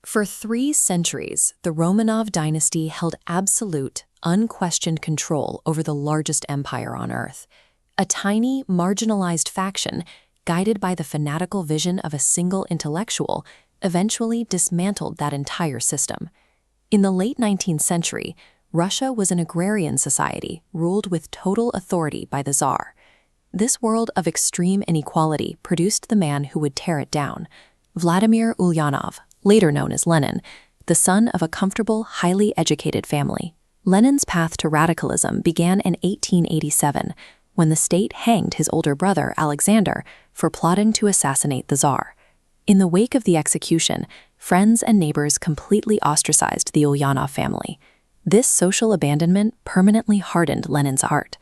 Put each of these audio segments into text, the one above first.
For 3 centuries, the Romanov dynasty held absolute, unquestioned control over the largest empire on Earth. A tiny, marginalized faction, guided by the fanatical vision of a single intellectual, eventually dismantled that entire system. In the late 19th century, Russia was an agrarian society ruled with total authority by the Tsar. This world of extreme inequality produced the man who would tear it down, Vladimir Ulyanov, later known as Lenin, the son of a comfortable, highly educated family. Lenin's path to radicalism began in 1887, when the state hanged his older brother, Alexander, for plotting to assassinate the Tsar. In the wake of the execution, friends and neighbors completely ostracized the Ulyanov family. This social abandonment permanently hardened Lenin's heart.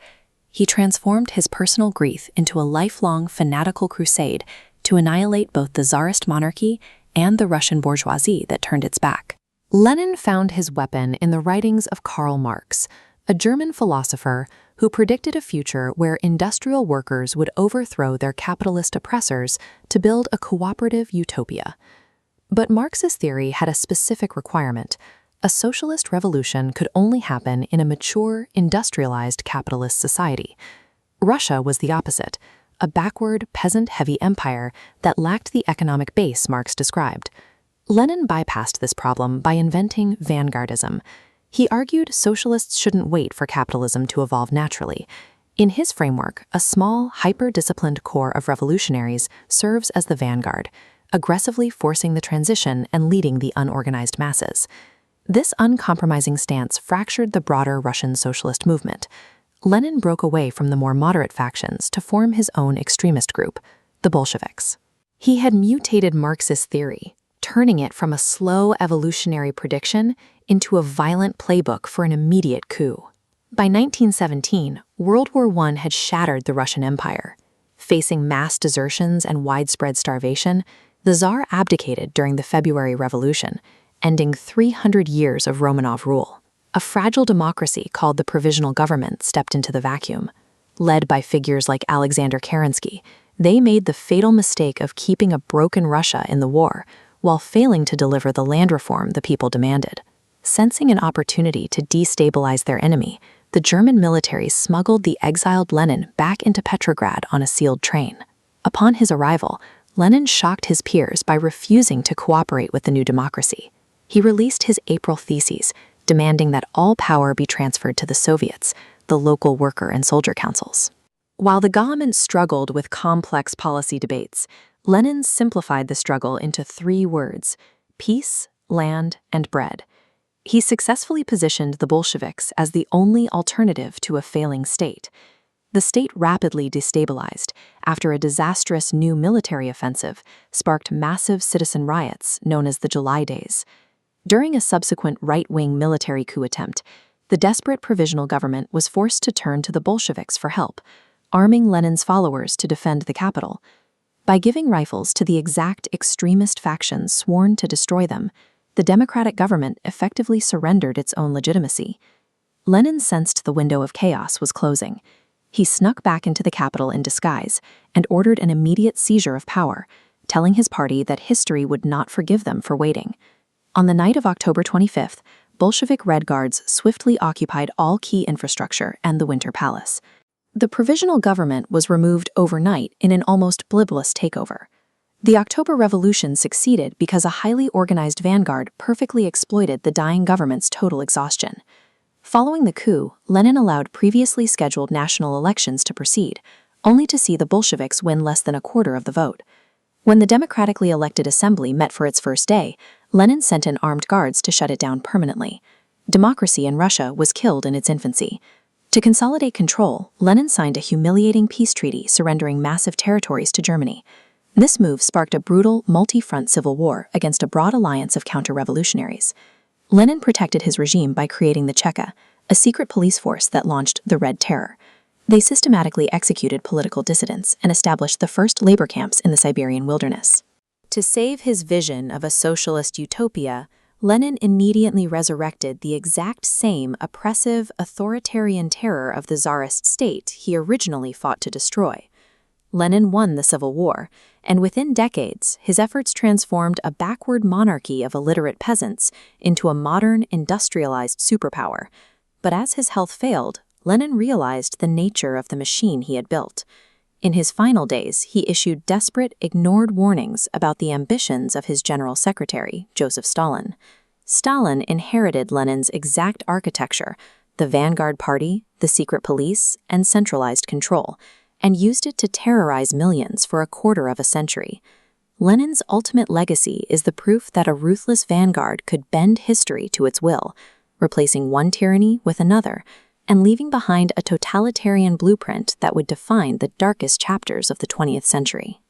He transformed his personal grief into a lifelong fanatical crusade to annihilate both the Tsarist monarchy and the Russian bourgeoisie that turned its back. Lenin found his weapon in the writings of Karl Marx, a German philosopher who predicted a future where industrial workers would overthrow their capitalist oppressors to build a cooperative utopia. But Marx's theory had a specific requirement. A socialist revolution could only happen in a mature, industrialized capitalist society. Russia was the opposite, a backward, peasant-heavy empire that lacked the economic base Marx described. Lenin bypassed this problem by inventing vanguardism. He argued socialists shouldn't wait for capitalism to evolve naturally. In his framework, a small, hyper-disciplined core of revolutionaries serves as the vanguard, aggressively forcing the transition and leading the unorganized masses. This uncompromising stance fractured the broader Russian socialist movement. Lenin broke away from the more moderate factions to form his own extremist group, the Bolsheviks. He had mutated Marxist theory, turning it from a slow evolutionary prediction into a violent playbook for an immediate coup. By 1917, World War I had shattered the Russian Empire. Facing mass desertions and widespread starvation, the Tsar abdicated during the February Revolution, ending 300 years of Romanov rule. A fragile democracy called the Provisional Government stepped into the vacuum. Led by figures like Alexander Kerensky, they made the fatal mistake of keeping a broken Russia in the war, while failing to deliver the land reform the people demanded. Sensing an opportunity to destabilize their enemy, the German military smuggled the exiled Lenin back into Petrograd on a sealed train. Upon his arrival, Lenin shocked his peers by refusing to cooperate with the new democracy. He released his April Theses, demanding that all power be transferred to the Soviets, the local worker and soldier councils. While the government struggled with complex policy debates, Lenin simplified the struggle into 3 words: peace, land, and bread. He successfully positioned the Bolsheviks as the only alternative to a failing state. The state rapidly destabilized after a disastrous new military offensive sparked massive citizen riots known as the July Days. During a subsequent right-wing military coup attempt, the desperate provisional government was forced to turn to the Bolsheviks for help, arming Lenin's followers to defend the capital. By giving rifles to the exact extremist factions sworn to destroy them, the democratic government effectively surrendered its own legitimacy. Lenin sensed the window of chaos was closing. He snuck back into the capital in disguise and ordered an immediate seizure of power, telling his party that history would not forgive them for waiting. On the night of October 25th, Bolshevik Red Guards swiftly occupied all key infrastructure and the Winter Palace. The provisional government was removed overnight in an almost bloodless takeover. The October Revolution succeeded because a highly organized vanguard perfectly exploited the dying government's total exhaustion. Following the coup, Lenin allowed previously scheduled national elections to proceed, only to see the Bolsheviks win less than a quarter of the vote. When the democratically elected assembly met for its first day, Lenin sent in armed guards to shut it down permanently. Democracy in Russia was killed in its infancy. To consolidate control, Lenin signed a humiliating peace treaty surrendering massive territories to Germany. This move sparked a brutal, multi-front civil war against a broad alliance of counter-revolutionaries. Lenin protected his regime by creating the Cheka, a secret police force that launched the Red Terror. They systematically executed political dissidents and established the first labor camps in the Siberian wilderness. To save his vision of a socialist utopia, Lenin immediately resurrected the exact same oppressive, authoritarian terror of the Tsarist state he originally fought to destroy. Lenin won the Civil War, and within decades, his efforts transformed a backward monarchy of illiterate peasants into a modern, industrialized superpower. But as his health failed, Lenin realized the nature of the machine he had built. In his final days, he issued desperate, ignored warnings about the ambitions of his general secretary, Joseph Stalin. Stalin inherited Lenin's exact architecture, the vanguard party, the secret police, and centralized control, and used it to terrorize millions for a quarter of a century. Lenin's ultimate legacy is the proof that a ruthless vanguard could bend history to its will, replacing one tyranny with another, and leaving behind a totalitarian blueprint that would define the darkest chapters of the 20th century.